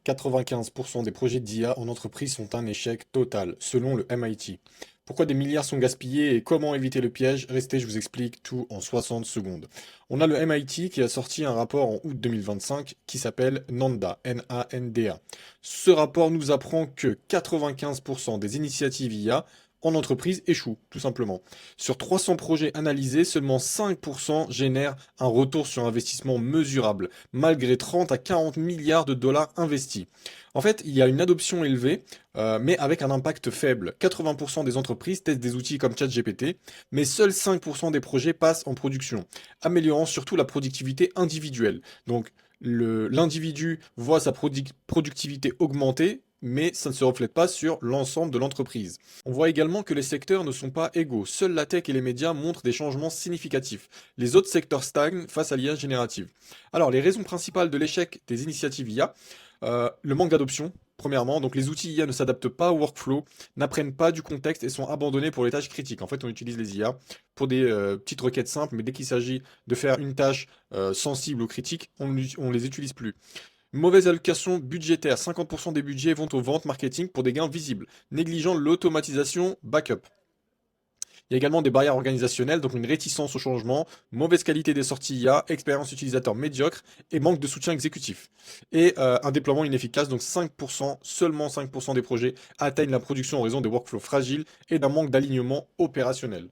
95% des projets d'IA en entreprise sont un échec total, selon le MIT. Pourquoi des milliards sont gaspillés et comment éviter le piège? Restez, je vous explique tout en 60 secondes. On a le MIT qui a sorti un rapport en août 2025 qui s'appelle NANDA, N-A-N-D-A. Ce rapport nous apprend que 95% des initiatives IA en entreprise échouent, tout simplement. Sur 300 projets analysés, seulement 5% génèrent un retour sur investissement mesurable, malgré 30 à 40 milliards de dollars investis. En fait, il y a une adoption élevée, mais avec un impact faible. 80% des entreprises testent des outils comme ChatGPT, mais seuls 5% des projets passent en production, améliorant surtout la productivité individuelle. Donc, l'individu voit sa productivité augmenter, mais ça ne se reflète pas sur l'ensemble de l'entreprise. On voit également que les secteurs ne sont pas égaux. Seuls la tech et les médias montrent des changements significatifs. Les autres secteurs stagnent face à l'IA générative. Alors, les raisons principales de l'échec des initiatives IA, le manque d'adoption. Premièrement, donc les outils IA ne s'adaptent pas au workflow, n'apprennent pas du contexte et sont abandonnés pour les tâches critiques. En fait, on utilise les IA pour des petites requêtes simples, mais dès qu'il s'agit de faire une tâche sensible ou critique, on les utilise plus. Mauvaise allocation budgétaire, 50% des budgets vont aux ventes marketing pour des gains visibles, négligeant l'automatisation backup. Il y a également des barrières organisationnelles, donc une réticence au changement, mauvaise qualité des sorties IA, expérience utilisateur médiocre et manque de soutien exécutif. Et un déploiement inefficace, donc 5%, seulement 5% des projets atteignent la production en raison des workflows fragiles et d'un manque d'alignement opérationnel.